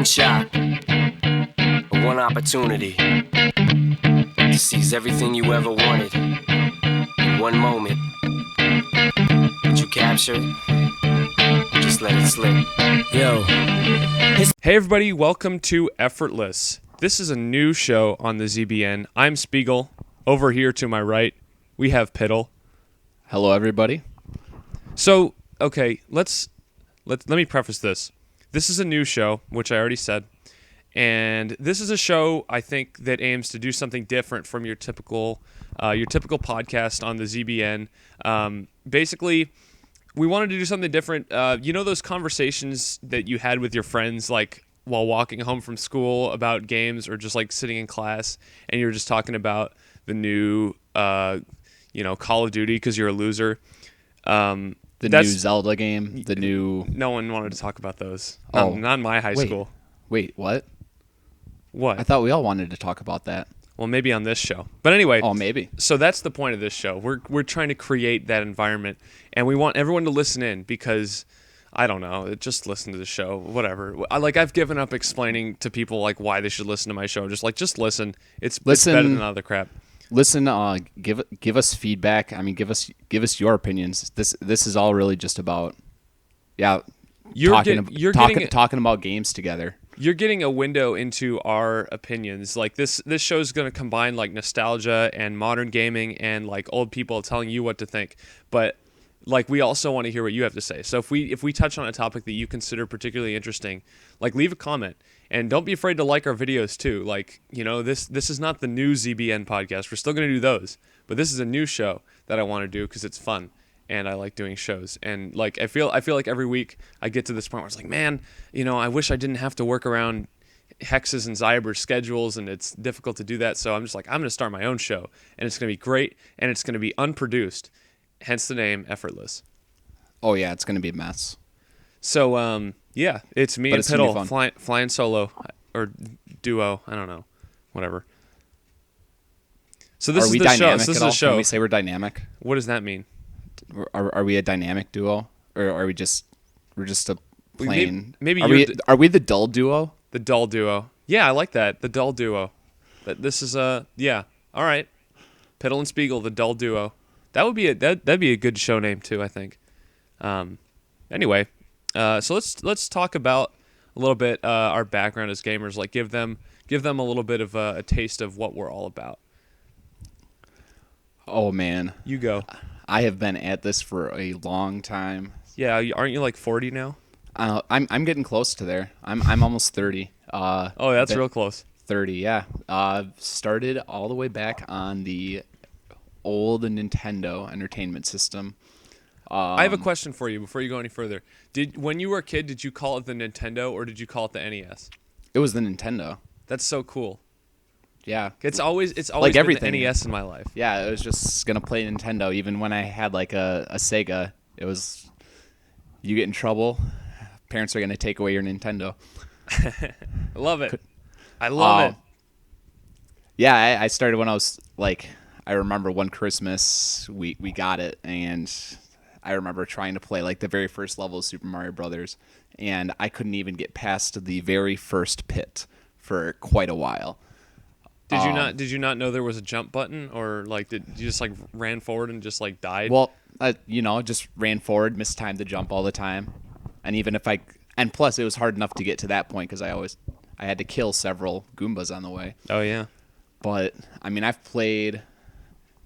shot, one opportunity to seize everything you ever wanted in one moment. Did you capture it? Just let it slip. Yo. Hey everybody, welcome to Effortless. This is a new show on the ZBN. I'm Spigel. Over here to my right, we have Piddle. Hello everybody. So, okay, let me preface this. This is a new show, which I already said, and this is a show I think that aims to do something different from your typical podcast on the ZBN. Basically, we wanted to do something different. You know those conversations that you had with your friends, like while walking home from school about games, or just like sitting in class, and you're just talking about the new, Call of Duty because you're a loser. The new Zelda game, No one wanted to talk about those. Oh. Not in my high school. Wait, what? What? I thought we all wanted to talk about that. Well, maybe on this show. But anyway. Oh, maybe. So that's the point of this show. We're trying to create that environment, and we want everyone to listen in because, I don't know, just listen to the show, whatever. I've given up explaining to people like why they should listen to my show. Just listen. It's better than other crap. Listen, give us feedback. I mean, give us your opinions. This is all really just about, talking about games together. You're getting a window into our opinions. Like this show is going to combine like nostalgia and modern gaming and like old people telling you what to think. But like we also want to hear what you have to say. So if we touch on a topic that you consider particularly interesting, like leave a comment. And don't be afraid to like our videos too. Like, this is not the new ZBN podcast. We're still going to do those. But this is a new show that I want to do because it's fun. And I like doing shows. And like I feel like every week I get to this point where it's like, man, I wish I didn't have to work around Hex's and Zyber's schedules, and it's difficult to do that. So I'm just like, I'm going to start my own show. And it's going to be great, and it's going to be unproduced. Hence the name Effortless. Oh, yeah, it's going to be a mess. So, yeah, it's me and Piddle flying solo or duo. I don't know, whatever. So this is the show. This is the show. Can we say we're dynamic? What does that mean? Are we a dynamic duo, or are we just a plain? Maybe are we the dull duo? The dull duo. Yeah, I like that. The dull duo. This is all right. Piddle and Spigel, the dull duo. That would be that'd be a good show name too, I think. Anyway. So let's talk about a little bit our background as gamers. Like give them a little bit of a taste of what we're all about. Oh man, you go. I have been at this for a long time. Yeah, aren't you like 40 now? I'm getting close to there. I'm almost 30. Oh, that's real close. 30, yeah. Started all the way back on the old Nintendo Entertainment System. I have a question for you before you go any further. When you were a kid, did you call it the Nintendo or did you call it the NES? It was the Nintendo. That's so cool. Yeah. It's always like been everything. the NES in my life. Yeah, I was just going to play Nintendo. Even when I had like a Sega, it was, you get in trouble, parents are going to take away your Nintendo. I love it. I love it. Yeah, I started when I was like, I remember one Christmas we got it, and I remember trying to play like the very first level of Super Mario Brothers, and I couldn't even get past the very first pit for quite a while. Did you not know there was a jump button, or like did you just like ran forward and just like died? Well, just ran forward, mistimed the jump all the time, and plus it was hard enough to get to that point because I had to kill several Goombas on the way. Oh yeah. But I mean, I've played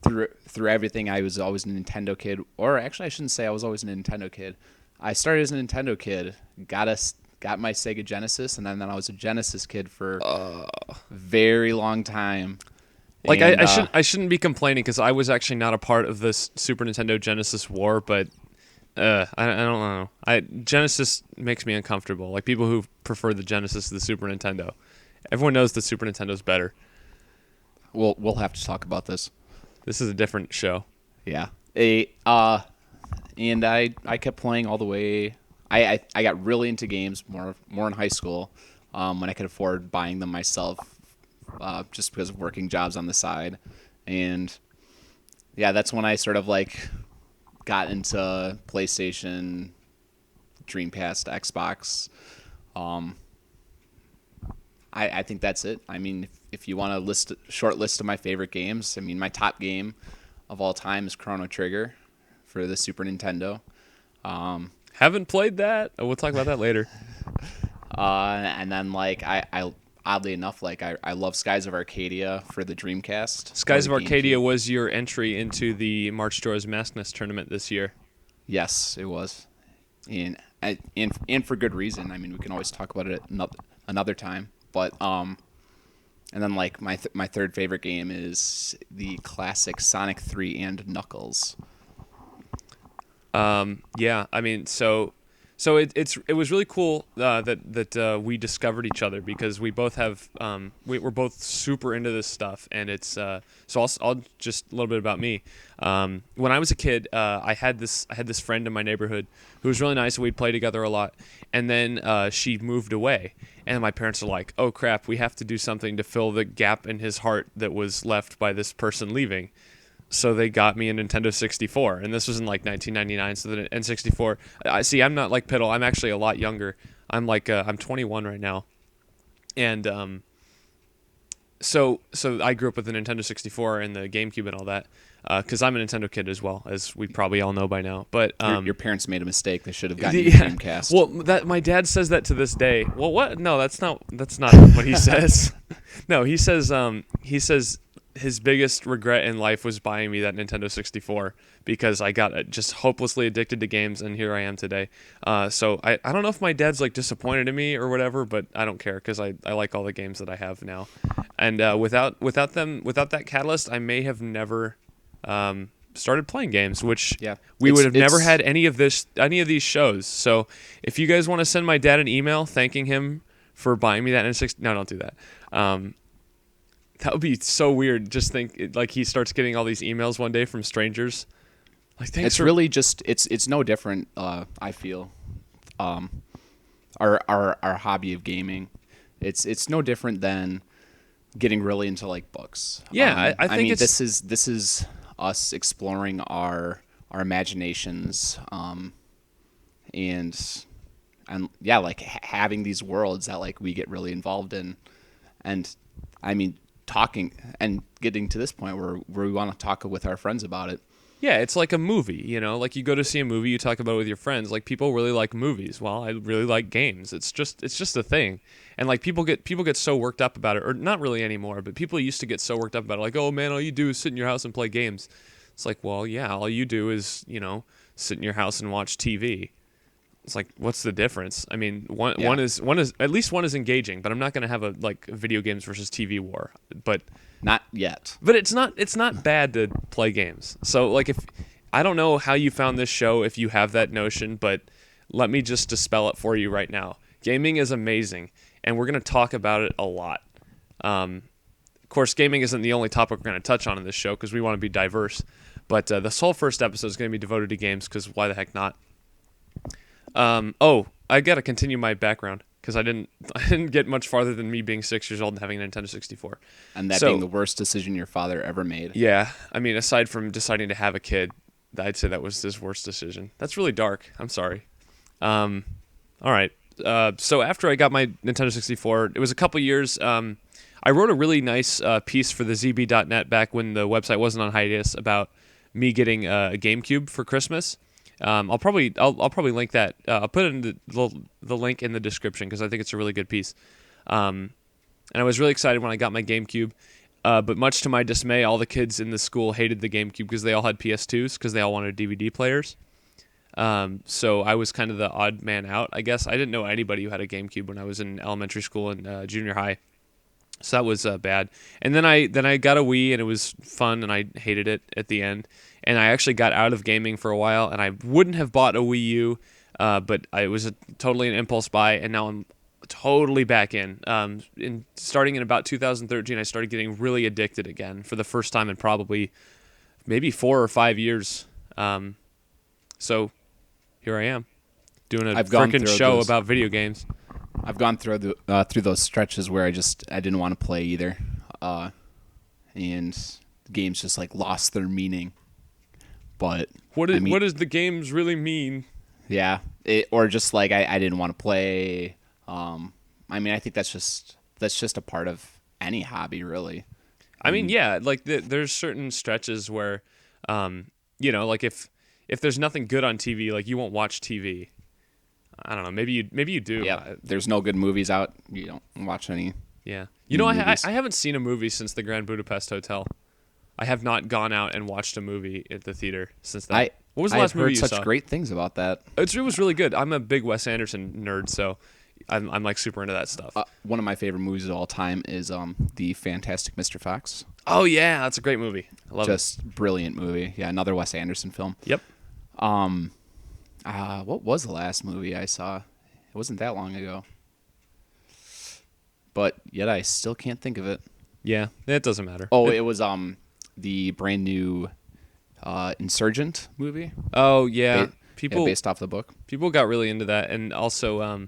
through everything. I was always a Nintendo kid, or actually I shouldn't say I was always a Nintendo kid. I started as a Nintendo kid, got my Sega Genesis, and then I was a Genesis kid for a very long time. Like I shouldn't be complaining because I was actually not a part of this Super Nintendo Genesis war, but I don't know. Genesis makes me uncomfortable. Like people who prefer the Genesis to the Super Nintendo. Everyone knows the Super Nintendo's better. We'll have to talk about this. This is a different show. Yeah. And I kept playing all the way. I got really into games more in high school when I could afford buying them myself just because of working jobs on the side. And yeah, that's when I sort of like got into PlayStation, Dreamcast, Xbox. I think that's it. I mean, if you want a short list of my favorite games, I mean, my top game of all time is Chrono Trigger for the Super Nintendo. Haven't played that. Oh, we'll talk about that later. And then like I oddly enough, like I love Skies of Arcadia for the Dreamcast. Skies of or the Arcadia GameCube. was your entry into the March Towards Maskness tournament this year. Yes, it was, and for good reason. I mean, we can always talk about it another time. But and then like my third favorite game is the classic Sonic 3 and Knuckles. Yeah, I mean, so it was really cool that we discovered each other because we both have we're both super into this stuff, and it's so I'll just a little bit about me. When I was a kid, I had this friend in my neighborhood who was really nice, and we'd play together a lot. And then she moved away, and my parents were like, "Oh crap, we have to do something to fill the gap in his heart that was left by this person leaving." So they got me a Nintendo 64, and this was in like 1999. So the N64. I see. I'm not like Piddle. I'm actually a lot younger. I'm like I'm 21 right now, and so I grew up with the Nintendo 64 and the GameCube and all that, because I'm a Nintendo kid as well, as we probably all know by now. But Your parents made a mistake. They should have gotten you a yeah. Dreamcast. Well, that my dad says that to this day. Well, what? No, that's not what he says. No, he says his biggest regret in life was buying me that Nintendo 64 because I got just hopelessly addicted to games, and here I am today. So I don't know if my dad's like disappointed in me or whatever, but I don't care because I like all the games that I have now. And without that catalyst, I may have never started playing games, which we would have never had any of these shows. So if you guys want to send my dad an email thanking him for buying me that N64, no, don't do that. That would be so weird. Just think, like, he starts getting all these emails one day from strangers. Like, thanks. Really just it's no different. I feel, our hobby of gaming, it's no different than getting really into like books. Yeah, I think this is us exploring our imaginations, and yeah, like having these worlds that like we get really involved in, and I mean, talking and getting to this point where we want to talk with our friends about it. Yeah, it's like a movie, you know, like you go to see a movie, you talk about it with your friends. Like, people really like movies. Well, I really like games. It's just a thing. And like people get so worked up about it, or not really anymore, but people used to get so worked up about it, like, oh man, all you do is sit in your house and play games. It's like, well, yeah, all you do is, you know, sit in your house and watch TV. It's like, what's the difference? I mean, one is at least one is engaging, but I'm not going to have a like video games versus TV war. But not yet. But it's not bad to play games. So like, if I don't know how you found this show, if you have that notion, but let me just dispel it for you right now. Gaming is amazing, and we're going to talk about it a lot. Of course, gaming isn't the only topic we're going to touch on in this show because we want to be diverse. But this whole first episode is going to be devoted to games because why the heck not? I got to continue my background because I didn't get much farther than me being 6 years old and having a Nintendo 64. And that being the worst decision your father ever made. Yeah. I mean, aside from deciding to have a kid, I'd say that was his worst decision. That's really dark. I'm sorry. All right. So after I got my Nintendo 64, it was a couple years. I wrote a really nice piece for the zb.net back when the website wasn't on hiatus about me getting a GameCube for Christmas. I'll probably link that. I'll put it in the link in the description because I think it's a really good piece. And I was really excited when I got my GameCube. But much to my dismay, all the kids in the school hated the GameCube because they all had PS2s because they all wanted DVD players. So I was kind of the odd man out, I guess. I didn't know anybody who had a GameCube when I was in elementary school and junior high. So that was bad. And then I got a Wii, and it was fun, and I hated it at the end. And I actually got out of gaming for a while, and I wouldn't have bought a Wii U, but it was totally an impulse buy, and now I'm totally back in. Starting in about 2013, I started getting really addicted again for the first time in probably maybe 4 or 5 years. So here I am doing a freaking show about video games. I've gone through those stretches where I didn't want to play either, and the games just like lost their meaning. But what does the games really mean? Yeah, or just like I didn't want to play. I mean, I think that's just that's just a part of any hobby, really. I mean, yeah, like there's certain stretches where, like if there's nothing good on TV, like you won't watch TV. I don't know. Maybe you do. Yeah, there's no good movies out. You don't watch any. Yeah. Movies. I haven't seen a movie since the Grand Budapest Hotel. I have not gone out and watched a movie at the theater since that. What was the last movie you saw? I've heard such great things about that. It was really good. I'm a big Wes Anderson nerd, so I'm like super into that stuff. One of my favorite movies of all time is The Fantastic Mr. Fox. Oh yeah, that's a great movie. I love it. Just brilliant movie. Yeah, another Wes Anderson film. Yep. What was the last movie I saw? It wasn't that long ago. But yet I still can't think of it. Yeah, it doesn't matter. Oh, it was the brand new Insurgent movie. Oh yeah, based off the book. People got really into that, and also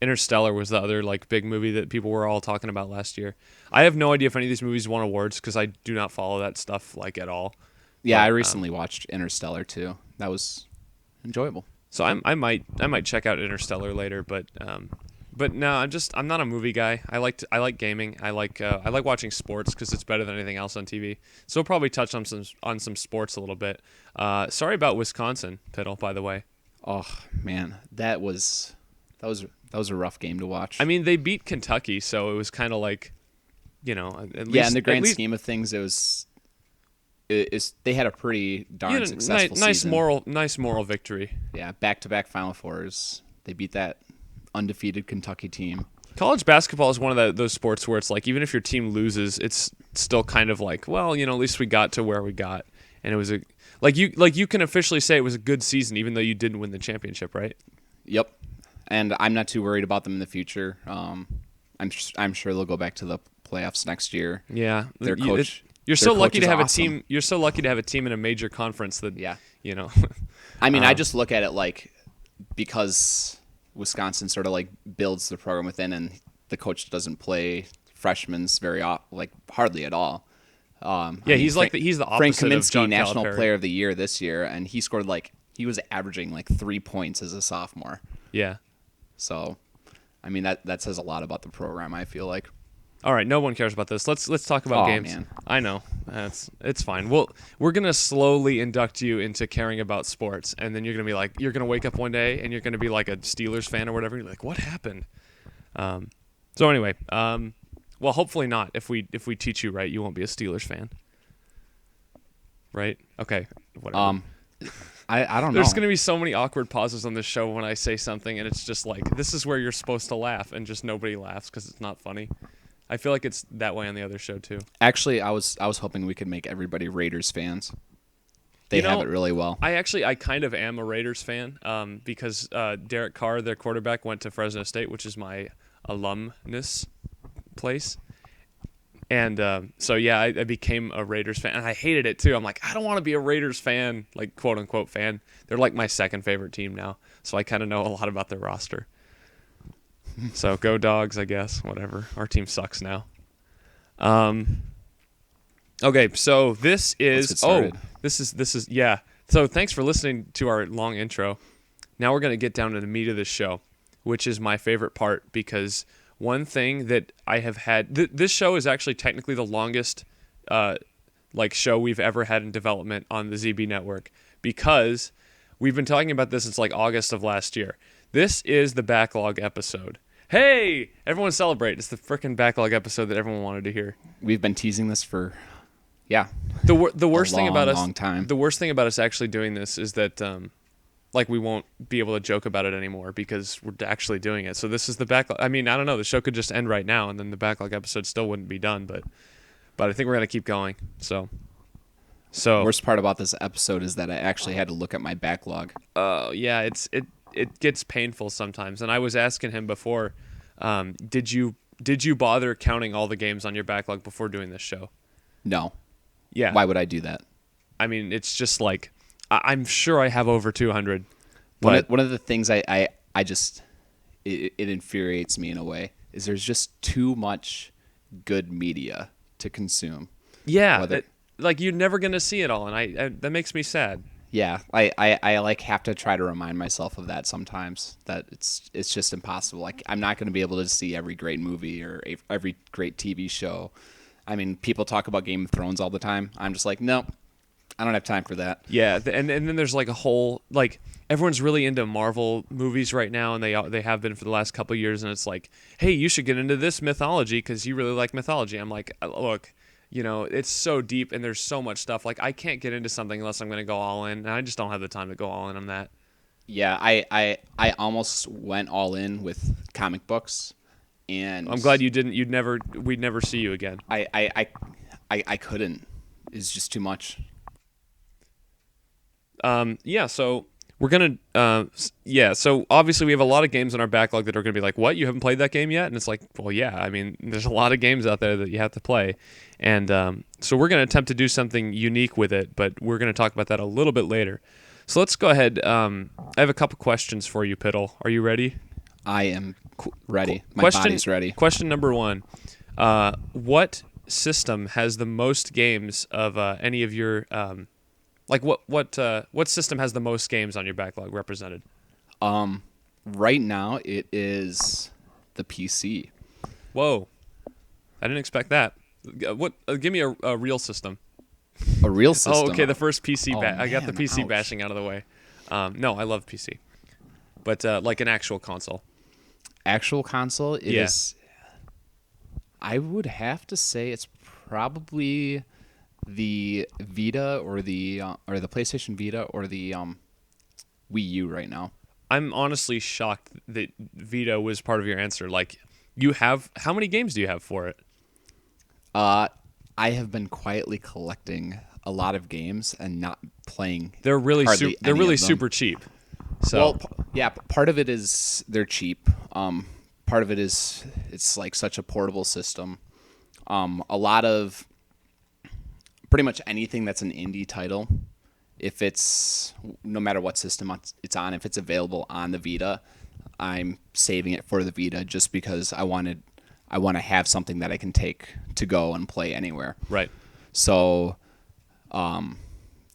Interstellar was the other like big movie that people were all talking about last year. I have no idea if any of these movies won awards because I do not follow that stuff like at all. Yeah, but, I recently watched Interstellar too. That was enjoyable. So I might check out Interstellar later, but no, I'm not a movie guy. I like gaming. I like watching sports because it's better than anything else on TV. So we'll probably touch on some sports a little bit. Sorry about Wisconsin, Piddle, by the way. Oh man, that was a rough game to watch. I mean, they beat Kentucky, so it was kind of like, at least, in the grand scheme of things, they had a pretty darn successful season. Nice moral victory. Yeah, back-to-back Final Fours. They beat that undefeated Kentucky team. College basketball is one of those sports where it's like even if your team loses, it's still kind of like, well, at least we got to where we got, and it was you can officially say it was a good season even though you didn't win the championship, right? Yep. And I'm not too worried about them in the future. I'm sure they'll go back to the playoffs next year. Yeah, their coach. You're so lucky to have awesome. a team. You're so lucky to have a team in a major conference that. Yeah. I mean, I just look at it like because Wisconsin sort of like builds the program within, and the coach doesn't play freshmen hardly at all. He's the opposite Frank Kaminsky, of John National Calipari. Player of the Year this year, and he scored he was averaging 3 points as a sophomore. Yeah. So, I mean that says a lot about the program. I feel like. All right, no one cares about this. Let's talk about games. Man. I know it's fine. We're gonna slowly induct you into caring about sports, and then you're gonna wake up one day and you're gonna be like a Steelers fan or whatever. You're like, what happened? So anyway, well, hopefully not. If we teach you right, you won't be a Steelers fan. Right? Okay. Whatever. I don't know. There's gonna be so many awkward pauses on this show when I say something, and it's just like this is where you're supposed to laugh, and just nobody laughs because it's not funny. I feel like it's that way on the other show too. Actually, I was hoping we could make everybody Raiders fans. They have it really well. I kind of am a Raiders fan because Derek Carr, their quarterback, went to Fresno State, which is my alumnus place. And so, yeah, I became a Raiders fan. And I hated it, too. I'm like, I don't want to be a Raiders fan, like, quote-unquote fan. They're like my second favorite team now. So I kind of know a lot about their roster. So go Dogs, I guess. Whatever. Our team sucks now. Okay, so this is yeah. So thanks for listening to our long intro. Now we're going to get down to the meat of the show, which is my favorite part because one thing that I have had this show is actually technically the longest show we've ever had in development on the ZB network because we've been talking about this since like August of last year. This is the Backlog episode. Hey, everyone celebrate. It's the freaking Backlog episode that everyone wanted to hear. We've been teasing this for, the worst thing about us, long time. The worst thing about us actually doing this is that, we won't be able to joke about it anymore because we're actually doing it. So this is the Backlog. I mean, I don't know. The show could just end right now and then the Backlog episode still wouldn't be done, but I think we're going to keep going. So. Worst part about this episode is that I actually had to look at my backlog. Oh, yeah. It gets painful sometimes. And I was asking him before, did you bother counting all the games on your backlog before doing this show? No. Yeah. Why would I do that? I mean, it's just like I'm sure I have over 200. One of the things I just it infuriates me in a way is there's just too much good media to consume. Yeah. You're never going to see it all, and that makes me sad. Yeah, I like have to try to remind myself of that sometimes, that it's just impossible. Like I'm not going to be able to see every great movie or every great TV show. I mean, people talk about Game of Thrones all the time. I'm just like, no, I don't have time for that. Yeah, and then there's like a whole like everyone's really into Marvel movies right now, and they have been for the last couple of years. And it's like, hey, you should get into this mythology because you really like mythology. I'm like, look, it's so deep and there's so much stuff. Like I can't get into something unless I'm going to go all in, and I just don't have the time to go all in on that. Yeah, I almost went all in with comic books, and I'm glad you didn't. We'd never see you again. I couldn't. It's just too much. Yeah, so we're gonna so obviously we have a lot of games in our backlog that are gonna be like, what, you haven't played that game yet? And it's like, well, yeah, I mean, there's a lot of games out there that you have to play, and so we're gonna attempt to do something unique with it, but we're gonna talk about that a little bit later. So let's go ahead. I have a couple questions for you, Piddle. Are you ready? I am ready. My body's ready. Question number 1: what system has the most games of any of your like what system has the most games on your backlog represented? Right now it is the PC. Whoa, I didn't expect that. What? Give me a real system. A real system. Oh, okay. The first PC. I got the man, PC ouch. bashing out of the way. No, I love PC, but like an actual console. Actual console Yeah. is. I would have to say it's probably the Vita or the PlayStation Vita or the Wii U right now. I'm honestly shocked that Vita was part of your answer. Like, you have how many games do you have for it? I have been quietly collecting a lot of games and not playing. They're really hardly they're any really of them. super cheap. So Well, yeah, part of it is they're cheap. Part of it is it's like such a portable system. A lot of pretty much anything that's an indie title, if it's no matter what system it's on, if it's available on the Vita, I'm saving it for the Vita just because I want to have something that I can take to go and play anywhere. right. So,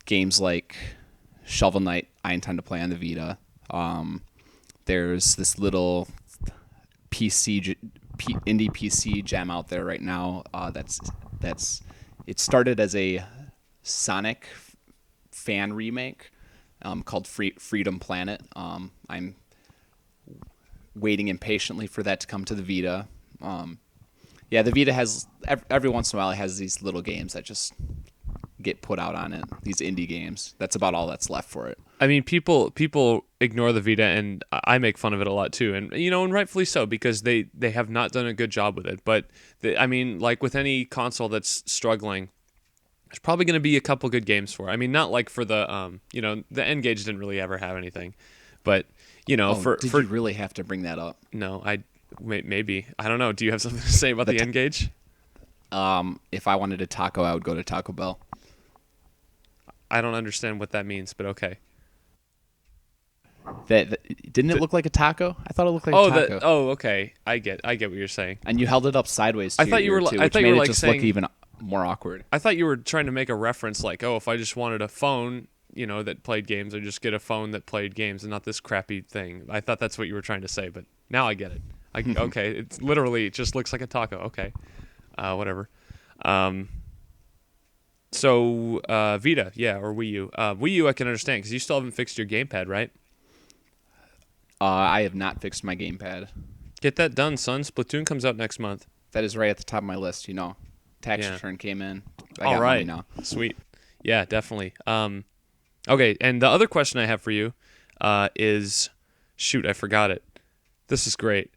games like Shovel Knight, I intend to play on the Vita. There's this little indie PC gem out there right now. It started as a Sonic fan remake called Freedom Planet. I'm waiting impatiently for that to come to the Vita. Yeah, the Vita has every once in a while it has these little games that just get put out on it. These indie games. That's about all that's left for it. I mean, people ignore the Vita, and I make fun of it a lot too, and and rightfully so because they have not done a good job with it. But I mean, like with any console that's struggling, there's probably going to be a couple good games for it. I mean, not like for the the N-Gage didn't really ever have anything, but Did for you really have to bring that up? no, maybe I don't know. Do you have something to say about the N-Gage? If I wanted a taco, I would go to Taco Bell. I don't understand what that means, but okay. Didn't it look like a taco? I thought it looked like a taco. Okay. I get what you're saying. And you held it up sideways. To I thought you your were ear, too, I which thought you made were it like just saying look even more awkward. I thought you were trying to make a reference like, oh, if I just wanted a phone, that played games, I'd just get a phone that played games and not this crappy thing. I thought that's what you were trying to say, but now I get it. Okay, it's literally it just looks like a taco. Okay, whatever. So Vita, yeah, or Wii U. Wii U I can understand because you still haven't fixed your gamepad, right? I have not fixed my gamepad. Get that done, son. Splatoon comes out next month. That is right at the top of my list. Tax Yeah. return came in. I All got right, money now. sweet. Yeah, definitely. Okay, and the other question I have for you is, shoot, I forgot it. This is great.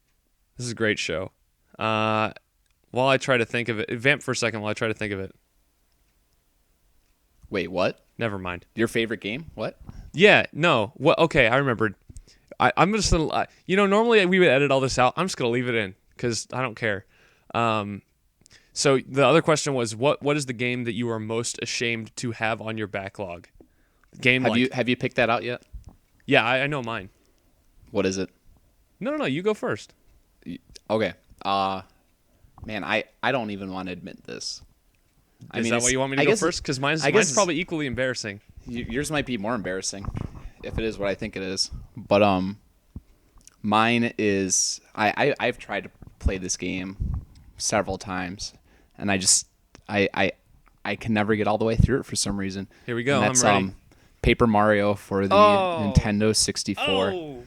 This is a great show. While I try to think of it, vamp for a second while I try to think of it. Wait, what? Never mind. Your favorite game? What? Yeah, no. What? Okay, I remembered. I'm just gonna. Normally we would edit all this out. I'm just gonna leave it in because I don't care. So the other question was, what is the game that you are most ashamed to have on your backlog? Have you picked that out yet? Yeah, I know mine. What is it? No. You go first. Okay. Man, I don't even want to admit this. Is that why you want me to go first? Because mine's probably equally embarrassing. Yours might be more embarrassing, if it is what I think it is. But mine is I've tried to play this game several times, and I can never get all the way through it for some reason. Here we go. And that's, I'm ready. Paper Mario for the Nintendo 64. Oh.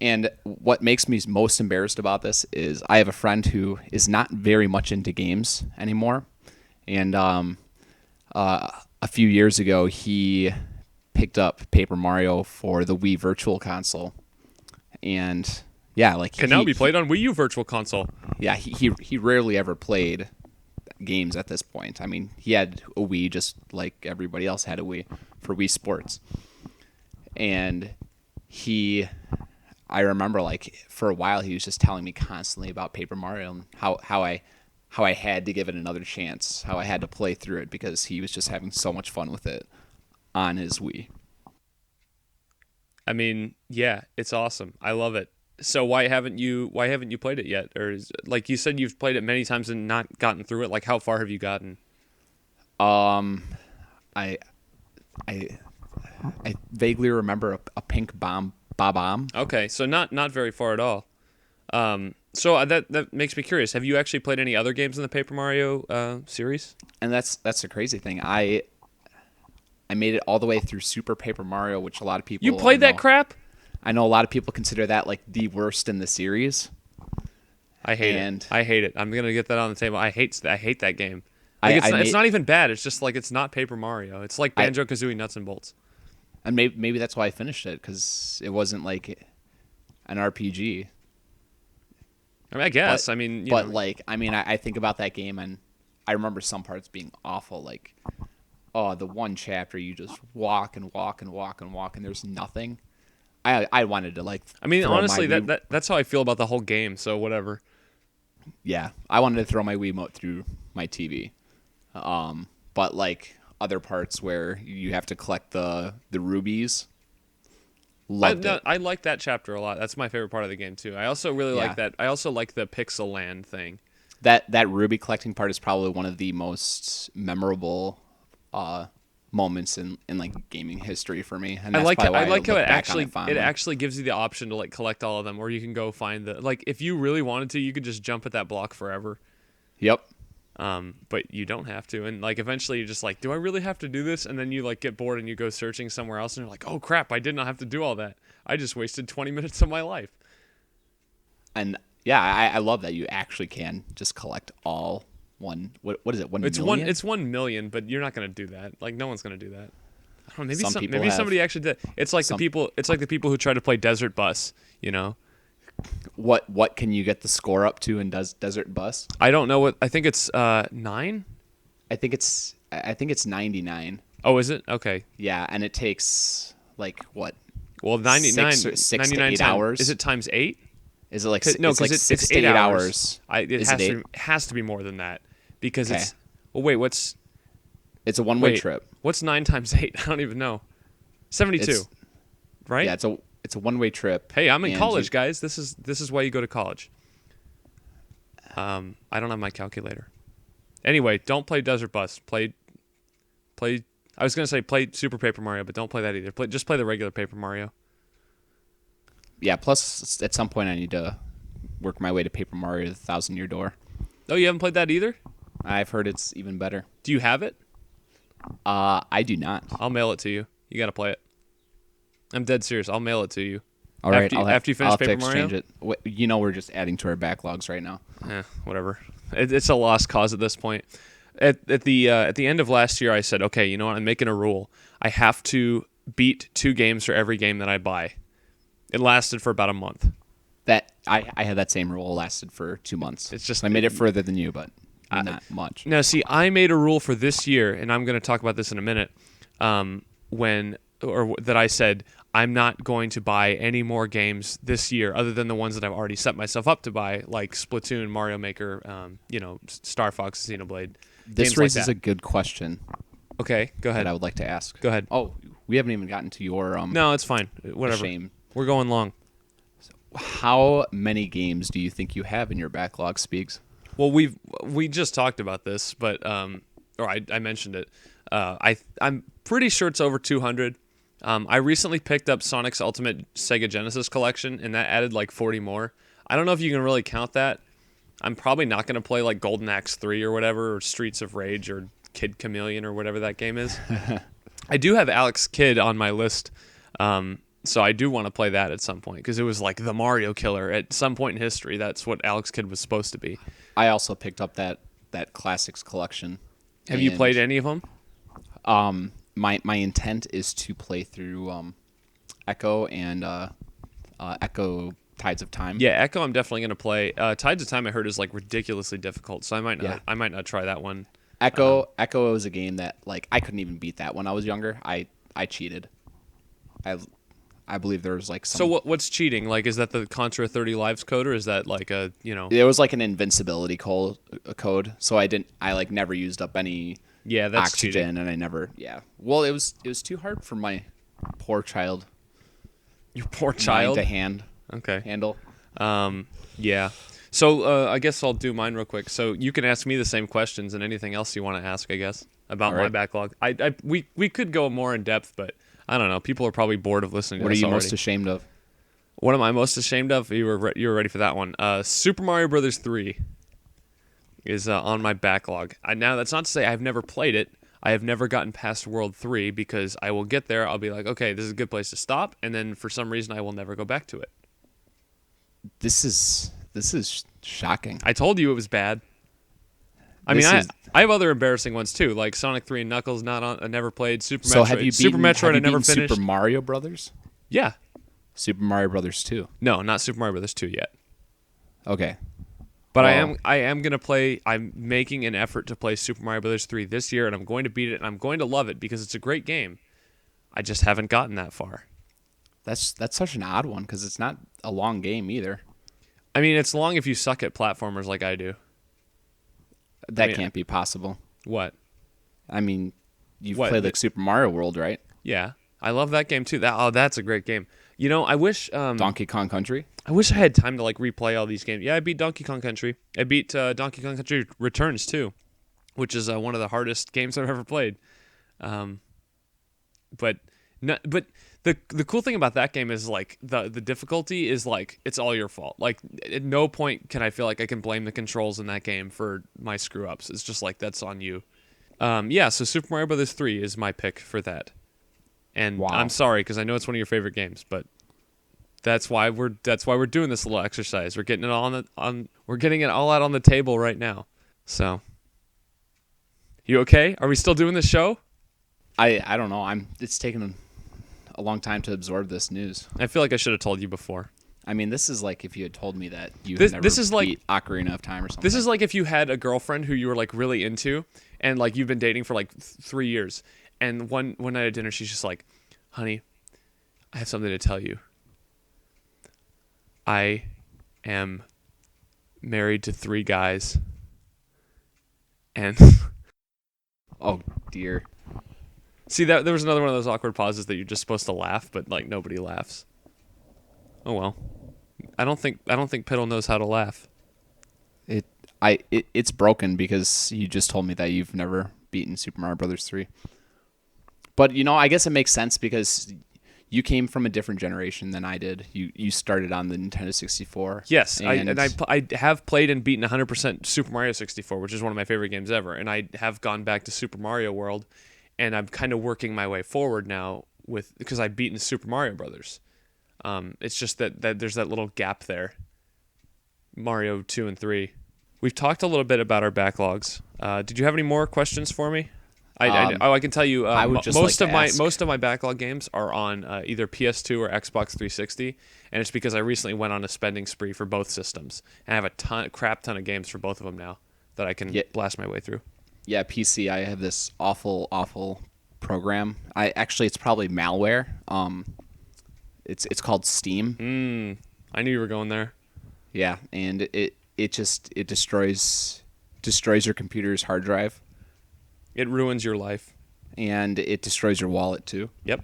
And what makes me most embarrassed about this is I have a friend who is not very much into games anymore. And a few years ago, he picked up Paper Mario for the Wii Virtual Console. And yeah, like Can now be played on Wii U Virtual Console. Yeah, he rarely ever played games at this point. I mean, he had a Wii just like everybody else had a Wii for Wii Sports. And I remember like for a while he was just telling me constantly about Paper Mario and how I had to give it another chance, how I had to play through it because he was just having so much fun with it on his Wii. I mean, yeah, it's awesome. I love it. So why haven't you played it yet? Or like you said, you've played it many times and not gotten through it. Like how far have you gotten? I vaguely remember a pink bomb. Okay, so not very far at all. So that makes me curious. Have you actually played any other games in the Paper Mario series? And that's the crazy thing. I made it all the way through Super Paper Mario, which a lot of people You played that crap? I know a lot of people consider that like the worst in the series. I hate it. I hate it. I'm gonna get that on the table. I hate that game. Like, it's not even bad. It's just like it's not Paper Mario. It's like Banjo-Kazooie Nuts and Bolts. And maybe that's why I finished it, because it wasn't like an RPG. I mean, I guess. I think about that game and I remember some parts being awful. Like, the one chapter you just walk and walk and walk and walk and there's nothing. I wanted to like. I mean, honestly, that's how I feel about the whole game. So whatever. Yeah, I wanted to throw my Wiimote through my TV. But like other parts where you have to collect the rubies. Loved it. I like that chapter a lot. That's my favorite part of the game too. I also really like that. I also like the Pixel Land thing. That ruby collecting part is probably one of the most memorable moments in like gaming history for me. And I like how it actually gives you the option to like collect all of them, or you can go find if you really wanted to, you could just jump at that block forever. Yep. But you don't have to, and like eventually you're just like, do I really have to do this? And then you like get bored and you go searching somewhere else, and you're like, oh crap, I did not have to do all that. I just wasted 20 minutes of my life. And yeah, I love that you actually can just collect all one. What is it? 1 million? It's 1 million, but you're not gonna do that. Like no one's gonna do that. I don't know. Maybe maybe somebody actually did. It's like the people. It's like the people who try to play Desert Bus. You know. What can you get the score up to in Desert Bus? I don't know what. I think it's 9. I think it's 99. Oh, is it? Okay. Yeah, and it takes like what? Well, 99 six to 99 8 hours. Is it times 8? Is it like No, because it's 6 to 8 hours. It has to be more than that because it's. Well, wait. It's a one-way trip. What's 9 times 8? I don't even know. 72. Right? Yeah, it's a one-way trip. Hey, I'm in college, guys. This is why you go to college. I don't have my calculator. Anyway, don't play Desert Bus. Play. I was gonna say play Super Paper Mario, but don't play that either. Just play the regular Paper Mario. Yeah. Plus, at some point, I need to work my way to Paper Mario: The Thousand-Year Door. Oh, you haven't played that either? I've heard it's even better. Do you have it? I do not. I'll mail it to you. You gotta play it. I'm dead serious. I'll mail it to you. All right. After you finish I'll Paper Mario? exchange it. You know, we're just adding to our backlogs right now. Whatever. It's a lost cause at this point. At the end of last year, I said, okay, you know what? I'm making a rule. I have to beat 2 games for every game that I buy. It lasted for about a month. That I had that same rule. It lasted for 2 months. It's just I made it further than you, but not much. Now, see, I made a rule for this year, and I'm going to talk about this in a minute. That I said I'm not going to buy any more games this year other than the ones that I've already set myself up to buy, like Splatoon, Mario Maker, Star Fox, Xenoblade. This raises a good question. Okay, go ahead. That I would like to ask. Go ahead. Oh, we haven't even gotten to your No, it's fine. Whatever. Shame. We're going long. How many games do you think you have in your backlog, Speaks? Well, we just talked about this, but I mentioned it. I'm pretty sure it's over 200. I recently picked up Sonic's Ultimate Sega Genesis Collection, and that added like 40 more. I don't know if you can really count that. I'm probably not going to play like Golden Axe 3 or whatever, or Streets of Rage or Kid Chameleon or whatever that game is. I do have Alex Kidd on my list, so I do want to play that at some point because it was like the Mario killer at some point in history. That's what Alex Kidd was supposed to be. I also picked up that classics collection. Have you played any of them? My intent is to play through Echo and Echo Tides of Time. Yeah, Echo I'm definitely going to play. Tides of Time I heard is like ridiculously difficult, so I might not. Yeah. I might not try that one. Echo was a game that like I couldn't even beat that when I was younger. I cheated. I believe there was like some. So what's cheating? Like, is that the Contra 30 Lives code, or is that like a It was like an invincibility code. So I like never used up any. Yeah, that's oxygen, cheating. and I never. Yeah. Well, it was too hard for my poor child. Your poor child. Mind to Okay. handle. Yeah. So I guess I'll do mine real quick. So you can ask me the same questions and anything else you want to ask, I guess, about All my right. backlog. We could go more in depth, but I don't know. People are probably bored of listening to What are this you already. most ashamed of? What am I most ashamed of? You were ready for that one. Super Mario Brothers 3 is on my backlog. Now that's not to say I've never played it. I have never gotten past World 3 because I will get there. I'll be like, okay, this is a good place to stop, and then for some reason I will never go back to it. This is shocking. I told you it was bad. I This mean, is- I have other embarrassing ones too, like Sonic 3 and Knuckles. Not on. I never played Super So Metroid. have you beaten Super Metroid? have you I never beaten finished. Super Mario Brothers? Yeah. Super Mario Brothers 2. No, not Super Mario Brothers 2 yet. Okay. But Well- I am gonna play. I'm making an effort to play Super Mario Brothers 3 this year, and I'm going to beat it, and I'm going to love it because it's a great game. I just haven't gotten that far. That's such an odd one because it's not a long game either. I mean, it's long if you suck at platformers like I do. That mean- can't be possible. What? I mean, you've What? played like Super Mario World, right? Yeah, I love that game too. That's a great game. You know, I wish Donkey Kong Country. I wish I had time to like replay all these games. Yeah, I beat Donkey Kong Country. I beat Donkey Kong Country Returns too, which is one of the hardest games I've ever played. But the cool thing about that game is like the difficulty is like it's all your fault. Like at no point can I feel like I can blame the controls in that game for my screw ups. It's just like that's on you. Yeah, so Super Mario Brothers 3 is my pick for that. And Wow. I'm sorry because I know it's one of your favorite games, but that's why we're doing this little exercise. We're getting it all we're getting it all out on the table right now. So, you okay? Are we still doing this show? I don't know. It's taken a long time to absorb this news. I feel like I should have told you before. I mean, this is like if you had told me that you This- had never this is like- beat Ocarina of Time or something. This is like if you had a girlfriend who you were like really into, and like you've been dating for like 3 years, and one night at dinner she's just like, "Honey, I have something to tell you. I am married to 3 guys, and." Oh dear. See, that there was another one of those awkward pauses that you're just supposed to laugh, but like nobody laughs. Oh well. I don't think Piddle knows how to laugh. It's broken because you just told me that you've never beaten Super Mario Brothers 3. But I guess it makes sense because you came from a different generation than I did. You started on the Nintendo 64. Yes, and I have played and beaten 100% Super Mario 64, which is one of my favorite games ever, and I have gone back to Super Mario World, and I'm kind of working my way forward now because I've beaten Super Mario Brothers. It's just that there's that little gap there. Mario 2 and 3. We've talked a little bit about our backlogs. Did you have any more questions for me? I can tell you. I would just most like of to my ask- most of my backlog games are on either PS2 or Xbox 360, and it's because I recently went on a spending spree for both systems, and I have a crap ton of games for both of them now that I can Yeah. blast my way through. Yeah, PC. I have this awful program. It's probably malware. It's called Steam. I knew you were going there. Yeah, and it destroys your computer's hard drive, It ruins your life. and it destroys your wallet too. Yep.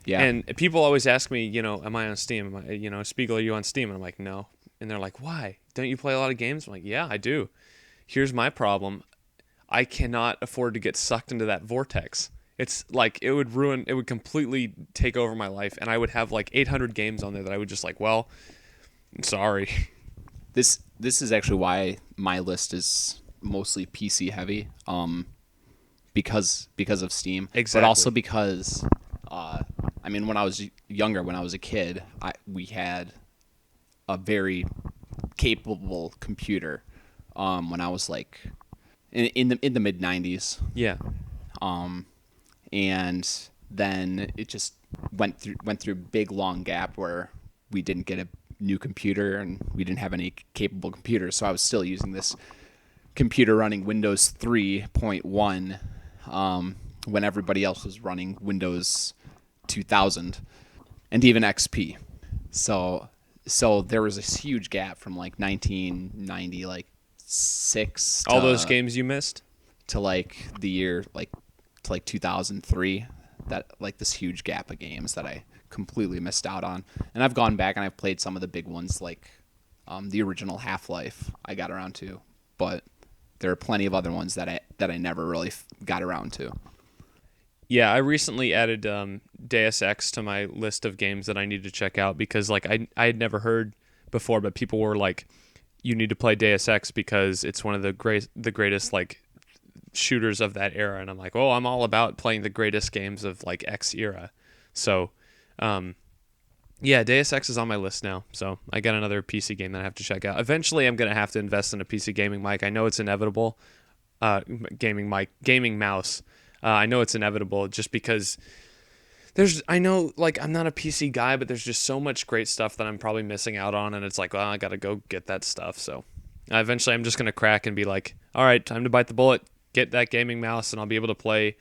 Yeah, And people always ask me, am I on Steam? Spiegel, are you on Steam? And I'm like, no. And they're like, why? Don't you play a lot of games? I'm like, yeah, I do. Here's my problem. I cannot afford to get sucked into that vortex. It's like it would completely take over my life, and I would have like 800 games on there that I would just like, well, sorry. This is actually why my list is mostly PC heavy, because of Steam, Exactly. but also because, I mean, when I was younger, when I was a kid, we had a very capable computer, when I was like in the mid 90s, Yeah. and then it just went through a big long gap where we didn't get a new computer and we didn't have any capable computers, so I was still using this computer running Windows 3.1, when everybody else was running Windows 2000 and even XP. So there was this huge gap from like 1990, like six, All those games you missed? to like the year to like 2003. That like this huge gap of games that I completely missed out on. And I've gone back and I've played some of the big ones, like the original Half-Life I got around to, but there are plenty of other ones that I never really got around to. Yeah, I recently added Deus Ex to my list of games that I need to check out because like I had never heard before, but people were like, you need to play Deus Ex because it's one of the greatest like shooters of that era, and I'm like, oh, I'm all about playing the greatest games of like X era. So yeah, Deus Ex is on my list now, so I got another PC game that I have to check out. Eventually I'm gonna have to invest in a PC gaming mic. I know it's inevitable. Gaming mouse. I know it's inevitable just because I know like I'm not a PC guy, but there's just so much great stuff that I'm probably missing out on, and it's like, well, I gotta go get that stuff. So eventually I'm just gonna crack and be like, all right, time to bite the bullet, get that gaming mouse, and I'll be able to play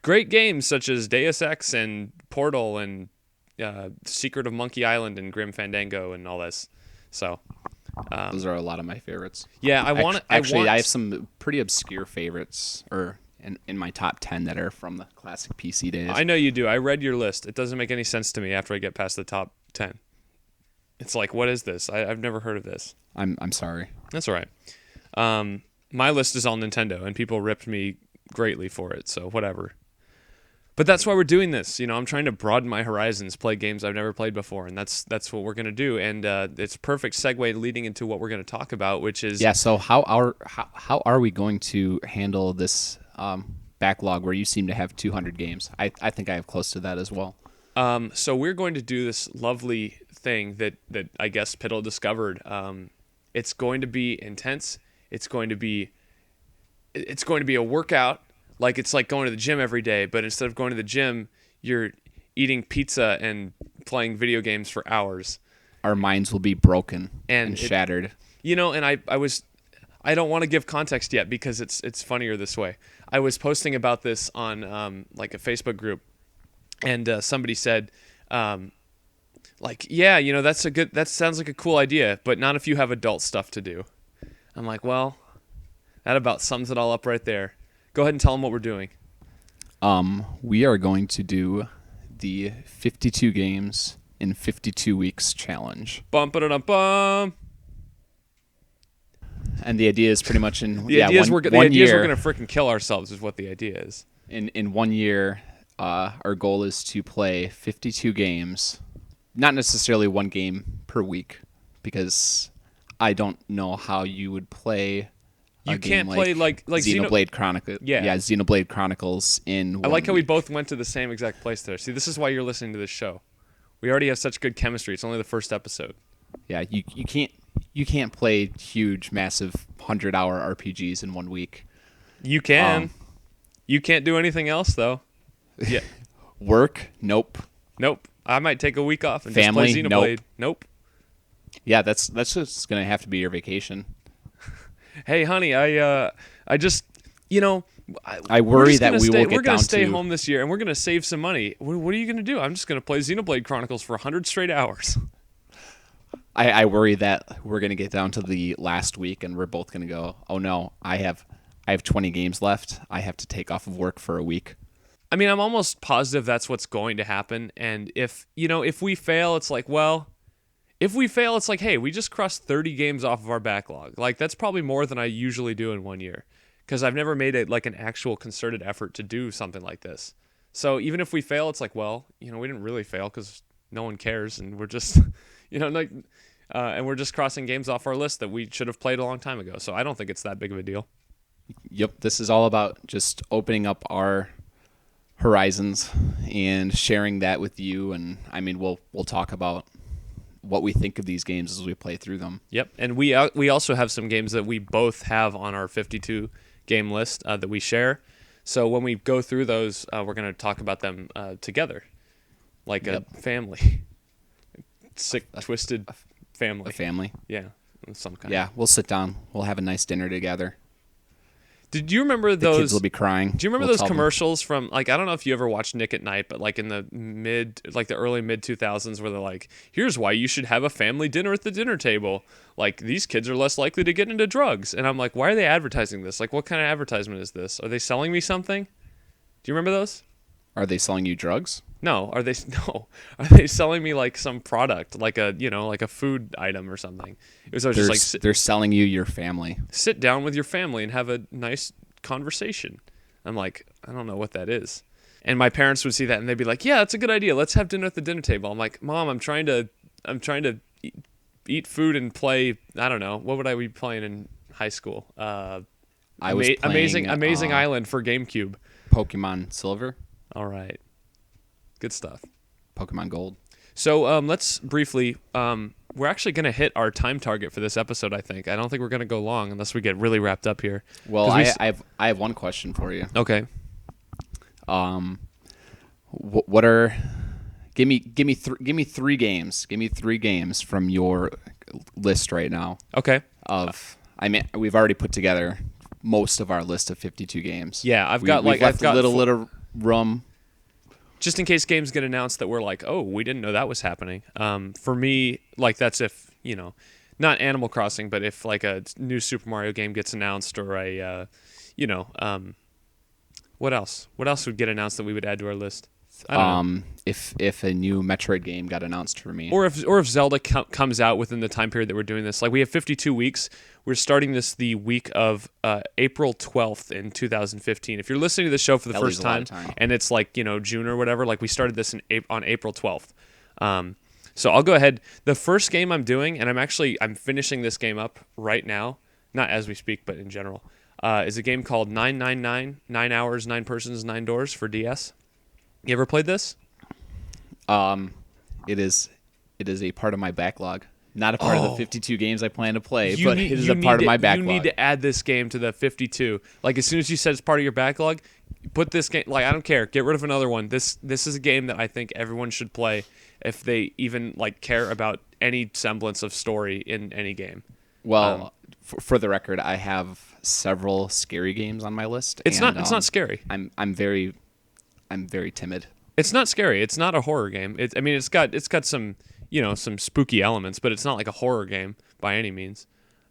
great games such as Deus Ex and Portal and Secret of Monkey Island and Grim Fandango and all this. So Those are a lot of my favorites. yeah, I have some pretty obscure favorites, or in my top 10 that are from the classic PC days. I know you do. I read your list. It doesn't make any sense to me after I get past the top 10. It's like, what is this? I've never heard of this. I'm sorry. That's all right. My list is all Nintendo, and people ripped me greatly for it, so whatever. But that's why we're doing this. You know, I'm trying to broaden my horizons, play games I've never played before, and that's what we're going to do. And it's a perfect segue leading into what we're going to talk about, which is... Yeah, so how are we going to handle this backlog where you seem to have 200 games? I think I have close to that as well. So we're going to do this lovely thing that I guess Piddle discovered. It's going to be intense. It's going to be a workout. Like it's like going to the gym every day, but instead of going to the gym, you're eating pizza and playing video games for hours. Our minds will be broken and shattered. You know, and I don't want to give context yet because it's funnier this way. I was posting about this on like a Facebook group, and somebody said, like, yeah, you know, that sounds like a cool idea, but not if you have adult stuff to do. I'm like, well, that about sums it all up right there. Go ahead and tell them what we're doing. We are going to do the 52 games in 52 weeks challenge. Bum ba da bum. And the idea is pretty much in The idea is we're going to freaking kill ourselves is what the idea is. In 1 year, our goal is to play 52 games, not necessarily one game per week, because I don't know how you would play. You can't play like Xenoblade Chronicles. Yeah, Xenoblade Chronicles in 1 I like how we week. both went to the same exact place there. See, this is why you're listening to this show. We already have such good chemistry. It's only the first episode. Yeah, you can't play huge, massive 100-hour RPGs in 1 week. You can. You can't do anything else though. Yeah. Work? Nope. Nope. I might take a week off and Family? just play Xenoblade. Nope. Yeah, that's just gonna have to be your vacation. Hey, honey, I just, you know, I worry that we will get down to... We're going to stay home this year, and we're going to save some money. What are you going to do? I'm just going to play Xenoblade Chronicles for 100 straight hours. I worry that we're going to get down to the last week, and we're both going to go, oh, no, I have 20 games left. I have to take off of work for a week. I mean, I'm almost positive that's what's going to happen, and if we fail, it's like, well... If we fail, it's like, hey, we just crossed 30 games off of our backlog. Like, that's probably more than I usually do in 1 year. because I've never made it like an actual concerted effort to do something like this. So even if we fail, it's like, well, we didn't really fail because no one cares, and we're just, like, and we're just crossing games off our list that we should have played a long time ago. So I don't think it's that big of a deal. Yep, this is all about just opening up our horizons and sharing that with you. And I mean, we'll talk about what we think of these games as we play through them. Yep, and we also have some games that we both have on our 52 game list that we share. So when we go through those, we're going to talk about them together, like a family, sick, twisted family. A family. Yeah, some kind. Yeah, we'll sit down. We'll have a nice dinner together. Did you remember The those? kids will be crying. Do you remember We'll those tell them. commercials from, like, I don't know if you ever watched Nick at Night, but like in the early mid 2000s, where they're like, here's why you should have a family dinner at the dinner table. Like, these kids are less likely to get into drugs. And I'm like, why are they advertising this? Like, what kind of advertisement is this? Are they selling me something? Do you remember those? Are they selling you drugs? No. Are they selling me like some product, like a, like a food item or something? It was just like, They're selling you your family. sit down with your family and have a nice conversation. I'm like, I don't know what that is. And my parents would see that and they'd be like, yeah, that's a good idea. Let's have dinner at the dinner table. I'm like, Mom, I'm trying to eat food and play. I don't know. What would I be playing in high school? I was playing Amazing Island for GameCube. Pokemon Silver, All right. Good stuff. Pokemon Gold. So let's briefly, we're actually going to hit our time target for this episode, I think. I don't think we're going to go long unless we get really wrapped up here. Well, I have one question for you. Okay. What are give me three games. Give me three games from your list right now. Okay. I mean, we've already put together most of our list of 52 games. Yeah, We've left a little room. Just in case games get announced that we're like, oh, we didn't know that was happening. For me, like, that's if, not Animal Crossing, but if like a new Super Mario game gets announced, or a, what else? What else would get announced that we would add to our list? I don't know. If a new Metroid game got announced for me, Or if Zelda comes out within the time period that we're doing this. Like, we have 52 weeks. We're starting this the week of April 12th in 2015. If you're listening to the show for the first time, and it's like, June or whatever, like, we started this on April 12th. So I'll go ahead. The first game I'm doing, and I'm finishing this game up right now, not as we speak, but in general, is a game called 999, 9 Hours, 9 Persons, 9 Doors for DS. You ever played this? it is a part of my backlog. Not a part of the 52 games I plan to play, but it is a part of my backlog. You need to add this game to the 52. Like, as soon as you said it's part of your backlog, put this game. Like, I don't care. Get rid of another one. This is a game that I think everyone should play if they even like care about any semblance of story in any game. Well, for the record, I have several scary games on my list. It's not scary. I'm very timid. It's not scary. It's not a horror game. It's got some some spooky elements, but it's not like a horror game by any means.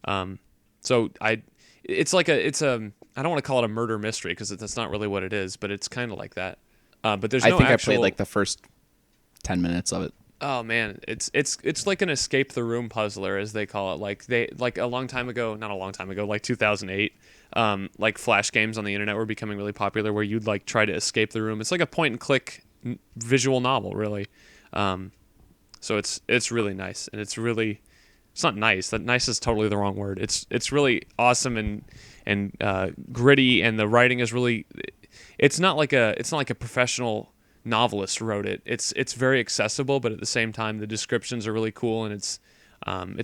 So I don't want to call it a murder mystery because that's not really what it is, but it's kind of like that. But there's no I played like the first 10 minutes of it. Oh man, it's like an escape the room puzzler, as they call it. Like a long time ago, not a long time ago, like 2008. Like flash games on the internet were becoming really popular, where you'd like try to escape the room. It's like a point and click visual novel, really. So it's really nice, and it's not nice. That nice is totally the wrong word. It's really awesome and gritty, and the writing is really. It's not like a professional novelist wrote it. It's very accessible, but at the same time, the descriptions are really cool, and it's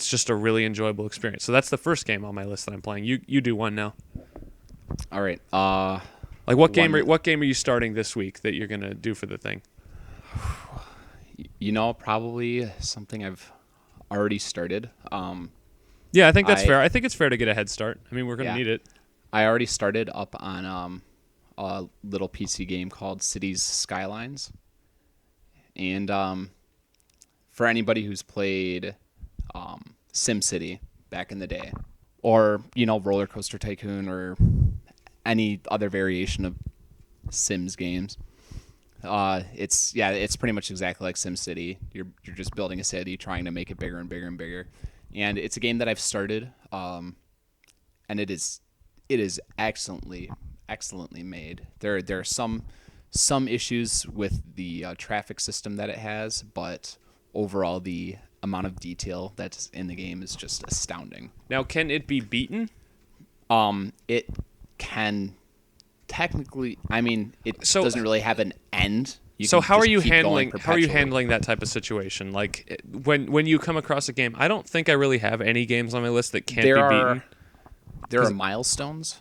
just a really enjoyable experience. So that's the first game on my list that I'm playing. You do one now. All right. Like what game are you starting this week that you're gonna do for the thing? Probably something I've already started. Yeah, I think that's fair. I think it's fair to get a head start. I mean, we're gonna need it. I already started up on a little PC game called Cities Skylines, and for anybody who's played SimCity back in the day, or Roller Coaster Tycoon, or any other variation of Sims games, it's pretty much exactly like SimCity. You're just building a city, trying to make it bigger and bigger and bigger, and it's a game that I've started, and it is excellently made. There are some issues with the traffic system that it has, but overall the amount of detail that's in the game is just astounding. Now, can it be beaten? It can technically. I mean, it So- doesn't really have an end. So can how are just you keep going handling perpetually. that type of situation? Like when you come across a game, I don't think I really have any games on my list that can't be beaten. There are milestones.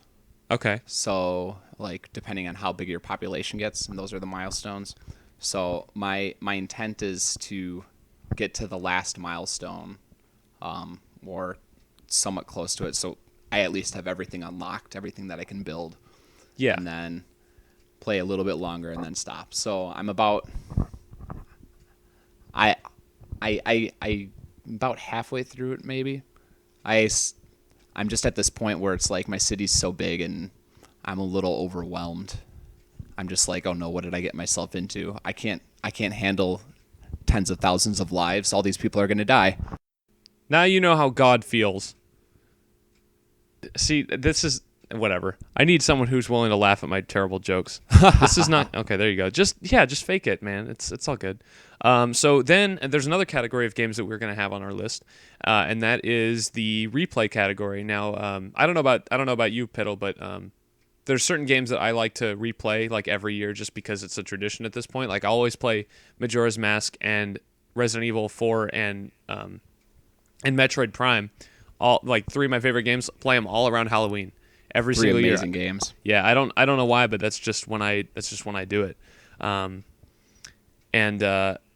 Okay. So, like, depending on how big your population gets, and those are the milestones. So, my intent is to get to the last milestone, or somewhat close to it. So, I at least have everything unlocked, everything that I can build, Yeah. and then play a little bit longer and then stop. So, I'm about about halfway through it, maybe. I'm just at this point where it's like my city's so big and I'm a little overwhelmed. I'm just like, oh no, what did I get myself into? I can't handle tens of thousands of lives. All these people are going to die. Now you know how God feels. See, this is whatever. I need someone who's willing to laugh at my terrible jokes. This is not okay. There you go. Just fake it, man. It's all good. So then there's another category of games that we're gonna have on our list, and that is the replay category. Now, I don't know about you, Piddle, but there's certain games that I like to replay like every year just because it's a tradition at this point. Like I always play Majora's Mask and Resident Evil 4 and Metroid Prime. All like three of my favorite games. Play them all around Halloween. Every Three single amazing year. games. Yeah, I don't know why, but that's just when I do it.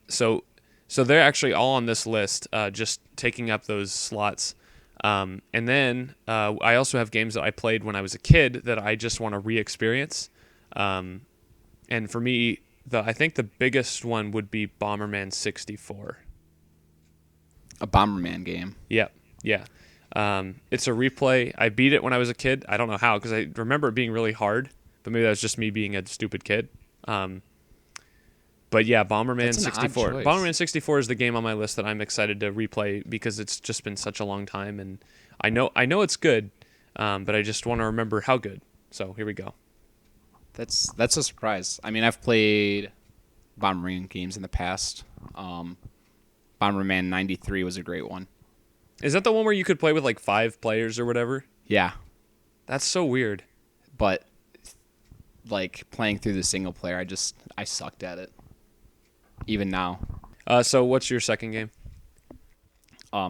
So they're actually all on this list, just taking up those slots. And then I also have games that I played when I was a kid that I just want to re-experience. And for me, I think the biggest one would be Bomberman 64. A Bomberman game. Yeah. It's a replay. I beat it when I was a kid. I don't know how, because I remember it being really hard, but maybe that was just me being a stupid kid. But yeah, Bomberman That's an odd 64. choice. Bomberman 64 is the game on my list that I'm excited to replay because it's just been such a long time, and I know it's good, but I just want to remember how good. So here we go. That's a surprise. I mean, I've played Bomberman games in the past. Bomberman 93 was a great one. Is that the one where you could play with like 5 players or whatever? Yeah, That's so weird. but like playing through the single player, I sucked at it. Even now. So what's your second game?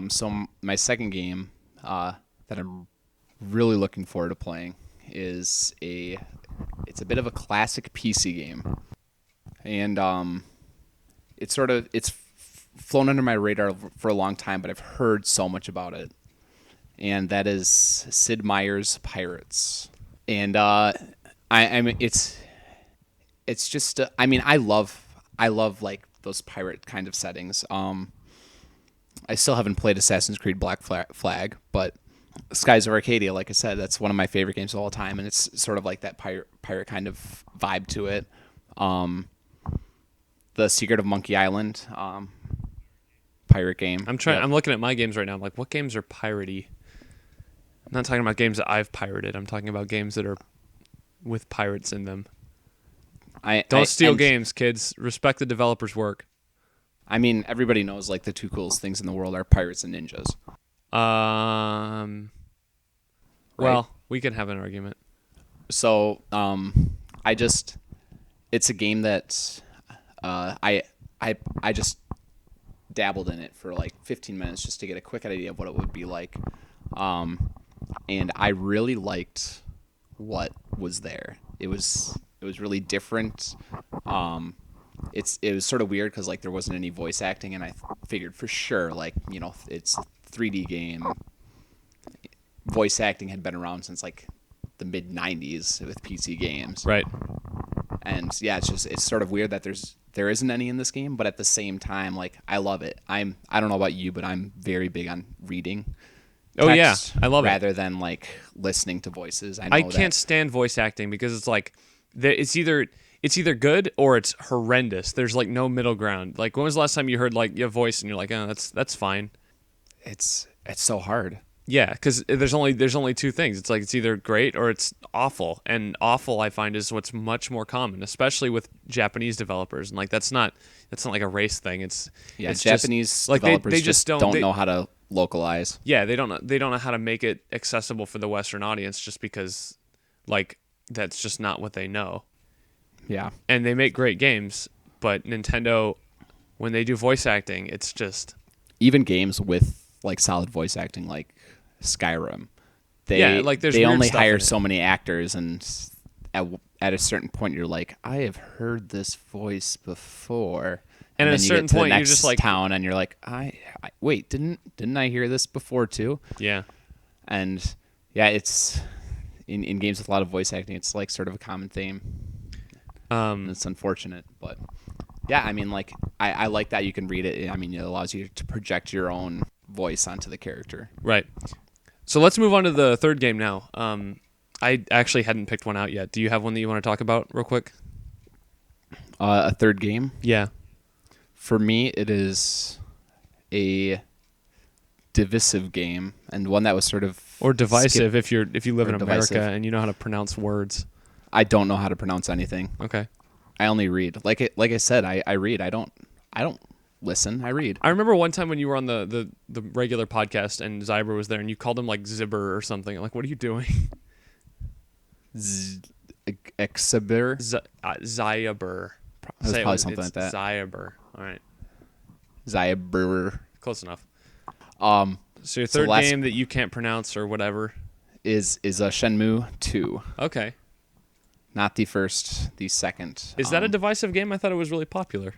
So my second game that I'm really looking forward to playing is it's a bit of a classic PC game, and it's flown under my radar for a long time, but I've heard so much about it, and that is Sid Meier's Pirates. And I mean it's just I mean I love like those pirate kind of settings. I still haven't played Assassin's Creed Black Flag, but Skies of Arcadia, like I said, that's one of my favorite games of all time, and it's sort of like that pirate kind of vibe to it. The Secret of Monkey Island, pirate game. I'm looking at my games right now. I'm like, what games are piratey? I'm not talking about games that I've pirated. I'm talking about games that are with pirates in them. Don't steal games, kids. Respect the developer's work. I mean, everybody knows like the two coolest things in the world are pirates and ninjas. Well, we can have an argument. So, it's a game that I just dabbled in it for like 15 minutes just to get a quick idea of what it would be like. And I really liked what was there. It was really different. It was sort of weird because like there wasn't any voice acting, and I figured for sure like it's a 3D game. Voice acting had been around since like the mid 90s with PC games. Right. And yeah, it's sort of weird that there isn't any in this game, but at the same time, like I love it. I don't know about you, but I'm very big on reading. Oh yeah, I love it. Rather than like listening to voices. I can't stand voice acting because it's like it's either good or it's horrendous. There's like no middle ground. Like when was the last time you heard like your voice and you're like, oh, that's fine. It's so hard. Yeah, because there's only two things. It's like it's either great or it's awful, and awful I find is what's much more common, especially with Japanese developers. And like that's not like a race thing. It's Japanese just, like developers they just don't know how to localize. Yeah, they don't know how to make it accessible for the Western audience just because like that's just not what they know. Yeah, And they make great games, but Nintendo, when they do voice acting, it's just even games with like solid voice acting, like Skyrim, there's they weird only stuff in hire it. so many actors, and at a certain point, you're like, I have heard this voice before. And at then a you certain get to point, the you're next just like, town, and you're like, I wait, didn't I hear this before too? yeah. And yeah, it's in games with a lot of voice acting, it's like sort of a common theme. And it's unfortunate, but yeah, I mean, like I like that you can read it. I mean, it allows you to project your own voice onto the character. Right. So let's move on to the third game now. I actually hadn't picked one out yet. Do you have one that you want to talk about real quick? A third game Yeah. for me, it is a divisive game, and one that was sort of Or divisive if you live or in divisive. America and you know how to pronounce words. I don't know how to pronounce anything. Okay. I only read. Like I said, I read. I don't listen. I read. I remember one time when you were on the regular podcast and Zyber was there and you called him like Zibber or something. Like, what are you doing? Exhiber. Zyaber. That's probably something like that. Zyaber. All right. Zyber. Close enough. So So your third last game that you can't pronounce or whatever. is a Shenmue 2. Okay. Not the first, the second. Is that a divisive game? I thought it was really popular.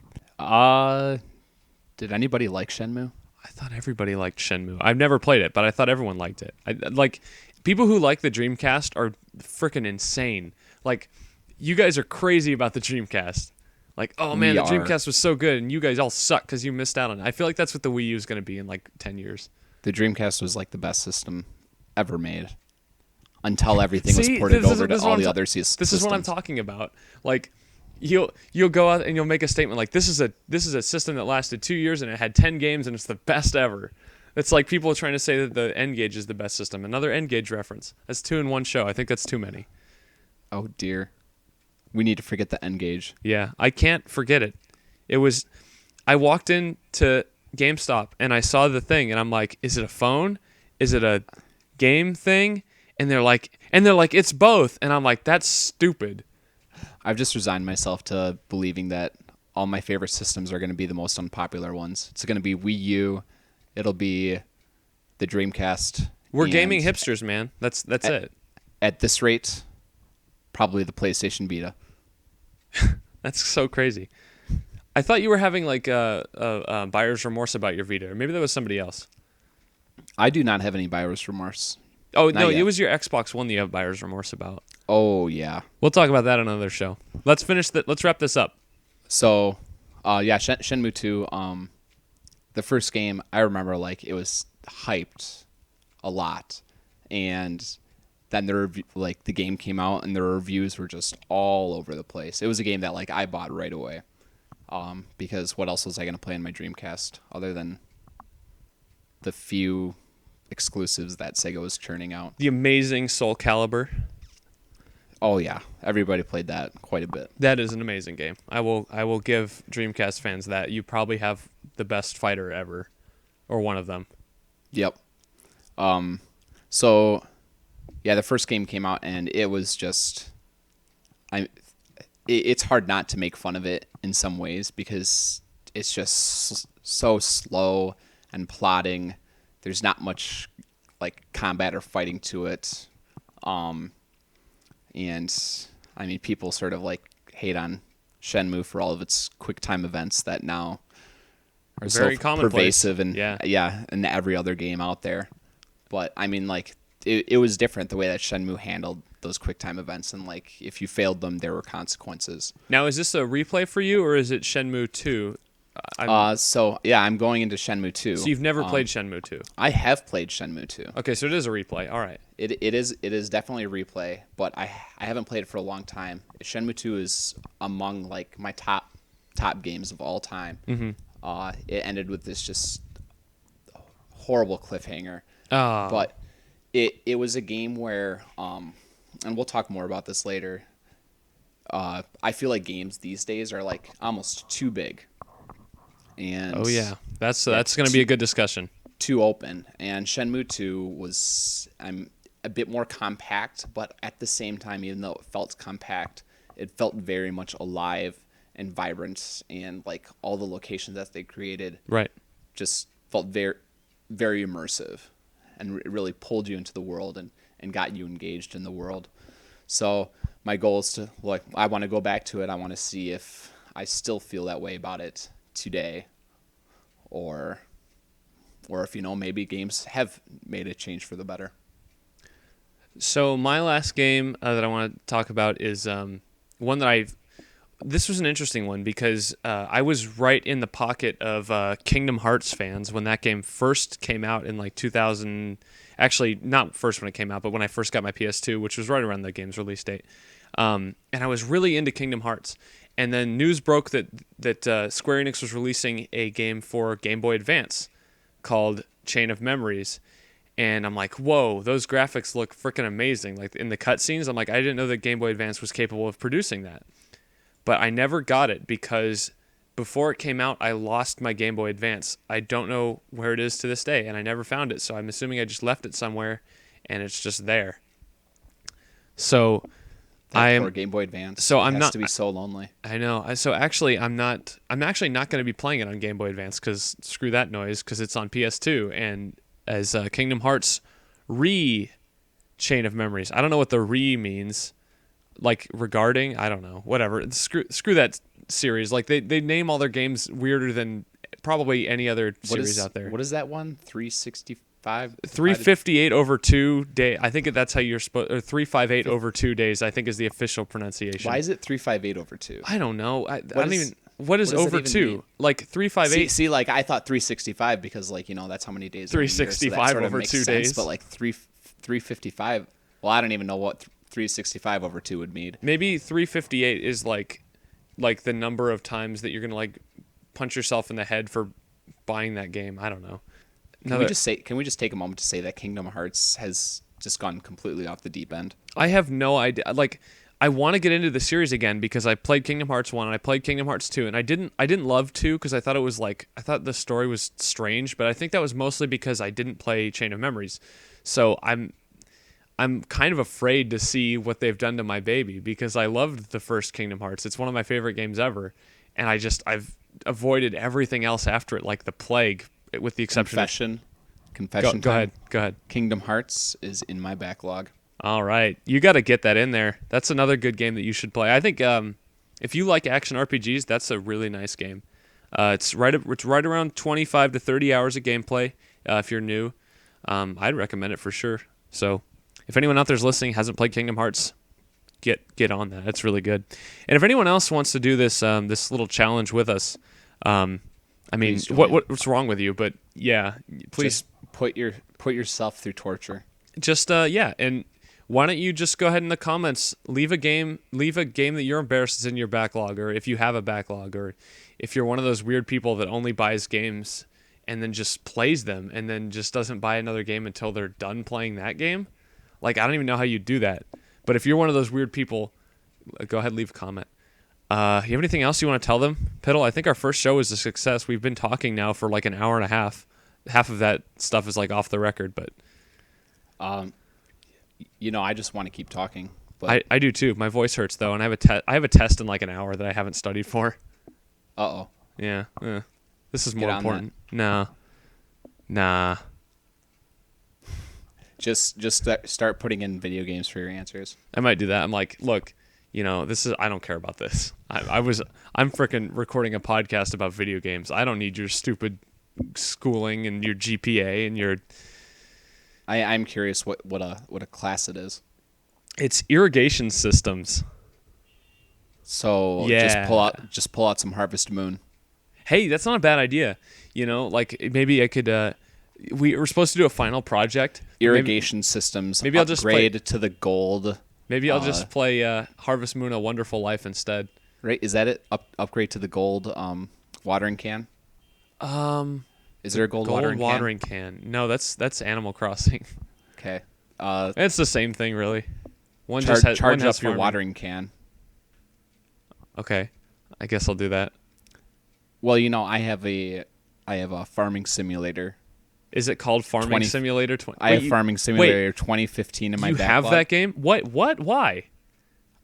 Did anybody like Shenmue? I thought everybody liked Shenmue. I've never played it, but I thought everyone liked it. Like people who like the Dreamcast are freaking insane. Like you guys are crazy about the Dreamcast. Like, oh man, We the are. Dreamcast was so good, and you guys all suck because you missed out on it. I feel like that's what the Wii U is going to be in like 10 years. The Dreamcast was like the best system ever made. Until everything was See, ported this is- over this to is what all I'm the ta- other systems. This is what I'm talking about. Like, you'll go out and you'll make a statement like, this is a system that lasted 2 years and it had 10 games and it's the best ever. It's like people trying to say that the N-Gage is the best system. Another N-Gage reference. That's 2 in one show. I think that's too many. Oh dear. We need to forget the N-Gage. Yeah, I can't forget it. I walked into GameStop and I saw the thing and I'm like, is it a phone? Is it a game thing? And they're like, it's both. And I'm like, that's stupid. I've just resigned myself to believing that all my favorite systems are going to be the most unpopular ones. It's going to be Wii U. It'll be the Dreamcast. We're and gaming hipsters, man. That's it. At this rate, probably the PlayStation Vita. That's so crazy. I thought you were having like a buyer's remorse about your Vita, or maybe that was somebody else. I do not have any buyer's remorse. Oh Not no, yet. it was your Xbox One that you have buyer's remorse about. Oh yeah. We'll talk about that on another show. Let's wrap this up. So, Shenmue 2. The first game I remember, like, it was hyped a lot, and then the game came out and the reviews were just all over the place. It was a game that like I bought right away, because what else was I gonna play in my Dreamcast other than the few exclusives that Sega was churning out? The amazing Soul Calibur. Oh yeah, everybody played that quite a bit. That is an amazing game. I will give Dreamcast fans that. You probably have the best fighter ever, or one of them. Yep. So, yeah, the first game came out and it was just, it's hard not to make fun of it in some ways because it's just so slow and plodding. There's not much like combat or fighting to it. And I mean, people sort of like hate on Shenmue for all of its quick time events that now are Very so commonplace. pervasive and Yeah. in every other game out there. But I mean, like it was different the way that Shenmue handled those quick time events, and like if you failed them, there were consequences. Now, is this a replay for you, or is it Shenmue 2? So yeah, I'm going into Shenmue 2. So you've never played Shenmue 2? I have played Shenmue 2. Okay, so it is a replay. All right. It is definitely a replay, but I haven't played it for a long time. Shenmue 2 is among like my top games of all time. Mm-hmm. It ended with this just horrible cliffhanger. Oh, But it was a game where, and we'll talk more about this later. I feel like games these days are like almost too big, and oh yeah. That's yeah, that's going to be a good discussion. too open. And Shenmue 2 was a bit more compact, but at the same time, even though it felt compact, it felt very much alive and vibrant, and like all the locations that they created Right. just felt very, very immersive, and it really pulled you into the world and got you engaged in the world. So my goal is to, like, I want to go back to it. I want to see if I still feel that way about it today, or if maybe games have made a change for the better. So my last game that I want to talk about is one that this was an interesting one because I was right in the pocket of Kingdom Hearts fans when that game first came out in like 2000. Actually, not first when it came out, but when I first got my PS2, which was right around the game's release date. And I was really into Kingdom Hearts. And then news broke that Square Enix was releasing a game for Game Boy Advance called Chain of Memories. And I'm like, whoa, those graphics look freaking amazing. Like in the cutscenes, I'm like, I didn't know that Game Boy Advance was capable of producing that. But I never got it because before it came out, I lost my Game Boy Advance. I don't know where it is to this day, and I never found it. So I'm assuming I just left it somewhere, and it's just there. So That poor Game Boy Advance. So it I'm has not to be so lonely. I know. So actually, I'm actually not going to be playing it on Game Boy Advance because screw that noise because it's on PS2 and as Kingdom Hearts Chain of Memories. I don't know what the means. Like regarding, I don't know. Whatever. Screw that series. Like they name all their games weirder than probably any other series out there. What is that one? 365? 358 over 2 day. I think that's how you're supposed. Or 358 over 2 days. I think is the official pronunciation. Why is it 358 over 2? I don't know. I don't even. What is what does over that even 2? mean? Like 358. See, like I thought 365 because like that's how many days. 365 over 2 days. But like 355. Well, I don't even know what 365 over 2 would mean. Maybe 358 is like the number of times that you're gonna like punch yourself in the head for buying that game. I don't know. Can we just take a moment to say that Kingdom Hearts has just gone completely off the deep end? I have no idea. Like, I want to get into the series again because I played Kingdom Hearts 1 and I played Kingdom Hearts 2 and I didn't love 2 because I thought the story was strange, but I think that was mostly because I didn't play Chain of Memories. So I'm kind of afraid to see what they've done to my baby because I loved the first Kingdom Hearts. It's one of my favorite games ever, and I've avoided everything else after it like the plague, with the exception of Confession. Go ahead. Kingdom Hearts is in my backlog. All right, you got to get that in there. That's another good game that you should play. I think if you like action RPGs, that's a really nice game. It's right around 25 to 30 hours of gameplay. If you're new, I'd recommend it for sure. So, if anyone out there's listening hasn't played Kingdom Hearts, get on that. It's really good. And if anyone else wants to do this this little challenge with us, I mean, what's wrong with you? But yeah, please Just put yourself through torture. just yeah. And why don't you just go ahead in the comments, leave a game that you're embarrassed is in your backlog, or if you have a backlog, or if you're one of those weird people that only buys games and then just plays them and then just doesn't buy another game until they're done playing that game. Like, I don't even know how you do that. But if you're one of those weird people, go ahead and leave a comment. You have anything else you want to tell them, Piddle? I think our first show is a success. We've been talking now for like an hour and a half. Half of that stuff is like off the record, but I just want to keep talking. But I do too. My voice hurts though, and I have a test in like an hour that I haven't studied for. Uh-oh. Yeah. This is more Get on important. Nah. Just start putting in video games for your answers. I might do that. I'm like, look, I don't care about this. I'm freaking recording a podcast about video games. I don't need your stupid schooling and your GPA and your. I'm curious what a class it is. It's irrigation systems. So yeah. just pull out some Harvest Moon. Hey, that's not a bad idea. Like maybe I could. We were supposed to do a final project. Irrigation systems. Maybe I'll just upgrade to the gold. Maybe I'll just play Harvest Moon: A Wonderful Life instead. Right? Is that it? Upgrade to the gold watering can. Is there a gold, Gold watering can? No, that's Animal Crossing. can? Okay. It's the same thing, really. One Charge one has up your farming. watering can. Okay, I guess I'll do that. Well, I have a farming simulator. Is it called Farming Simulator? I have Farming Simulator 2015 in my backlog. You have that game? What? Why?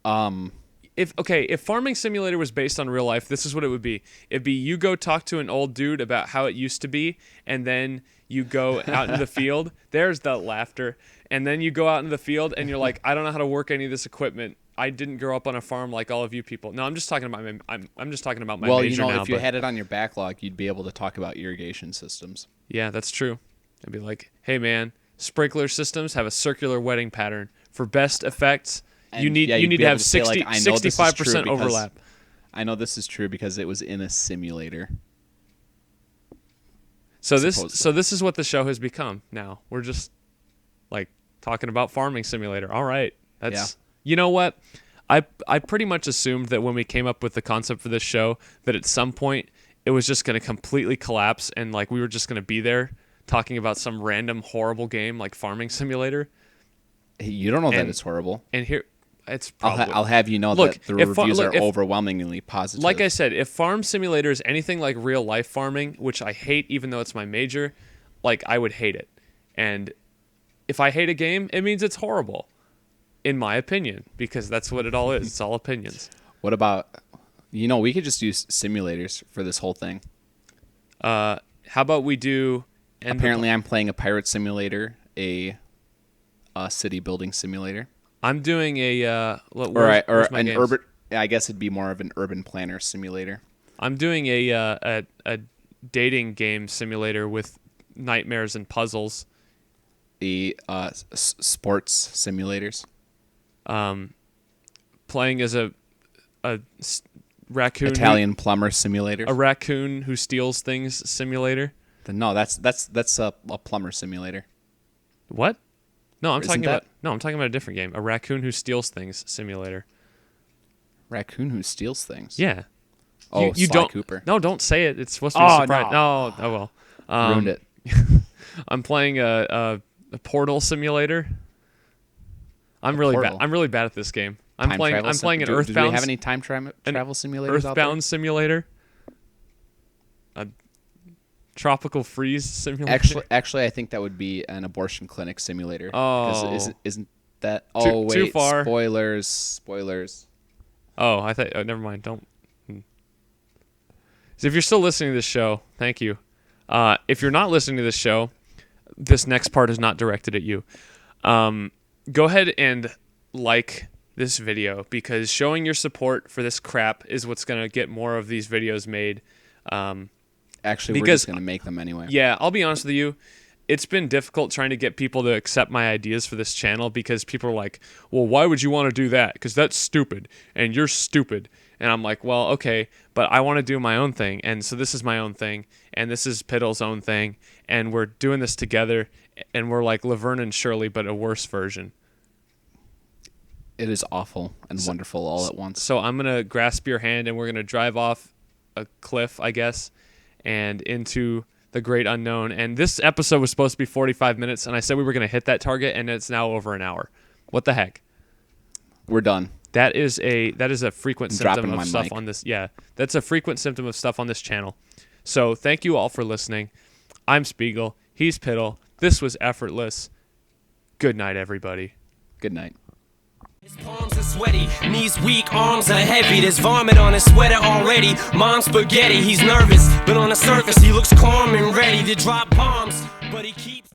Um, If Farming Simulator was based on real life, this is what it would be. It'd be you go talk to an old dude about how it used to be, and then you go out into the field. There's the laughter. And then you go out into the field, and you're like, I don't know how to work any of this equipment. I didn't grow up on a farm like all of you people. No, I'm just talking about I'm just talking about my major now. If you had it on your backlog, you'd be able to talk about irrigation systems. Yeah, that's true. I'd be like, hey man, sprinkler systems have a circular wetting pattern. For best effects, And you need to have 65% overlap. I know this is true because it was in a simulator. So this is what the show has become now. We're just like talking about Farming Simulator. All right. That's You know what? I pretty much assumed that when we came up with the concept for this show that at some point it was just going to completely collapse and like we were just going to be there talking about some random horrible game like Farming Simulator. Hey, you don't know that it's horrible. And here it's probably I'll have you know that the reviews are overwhelmingly positive. Like I said, if Farm Simulator is anything like real life farming, which I hate even though it's my major, like I would hate it. And if I hate a game, it means it's horrible. In my opinion, because that's what it all is. It's all opinions. What about, we could just use simulators for this whole thing. How about we do... Apparently, I'm playing a pirate simulator, a city building simulator. I'm doing a... or an urban... I guess it'd be more of an urban planner simulator. I'm doing a dating game simulator with nightmares and puzzles. The sports simulators. Playing as a raccoon, Italian plumber simulator, a raccoon who steals things simulator. No, that's a plumber simulator. What? No, I'm talking about a different game. A raccoon who steals things simulator. Raccoon who steals things. Yeah. Oh, you Sly don't. Cooper. No, don't say it. It's supposed to be a surprise. No. Oh well. Ruined it. I'm playing a portal simulator. I'm really bad at this game. I'm playing an Earthbound. Do we have any time travel simulators out there? Earthbound simulator. A tropical freeze simulator. Actually, I think that would be an abortion clinic simulator. Oh, isn't that? Oh, wait. Too far. Spoilers. Oh, I thought. Oh, never mind. Don't. So if you're still listening to this show, thank you. If you're not listening to this show, this next part is not directed at you. Go ahead and like this video because showing your support for this crap is what's going to get more of these videos made. Actually, we're just going to make them anyway. Yeah, I'll be honest with you. It's been difficult trying to get people to accept my ideas for this channel because people are like, well, why would you want to do that? Because that's stupid and you're stupid. And I'm like, well, okay, but I want to do my own thing. And so this is my own thing. And this is Piddle's own thing. And we're doing this together. And we're like Laverne and Shirley, but a worse version. It is awful and wonderful all at once. So I'm going to grasp your hand and we're going to drive off a cliff, I guess, and into the great unknown. And this episode was supposed to be 45 minutes, and I said we were going to hit that target, and it's now over an hour. What the heck? We're done. That is a frequent symptom of stuff mic. on this. Yeah, that's a frequent symptom of stuff on this channel. So thank you all for listening. I'm Spigel. He's Piddle. This was Effortless. Good night, everybody. Good night. His palms are sweaty, knees weak, arms are heavy. There's vomit on his sweater already. Mom's spaghetti, he's nervous, but on the surface he looks calm and ready to drop bombs. But he keeps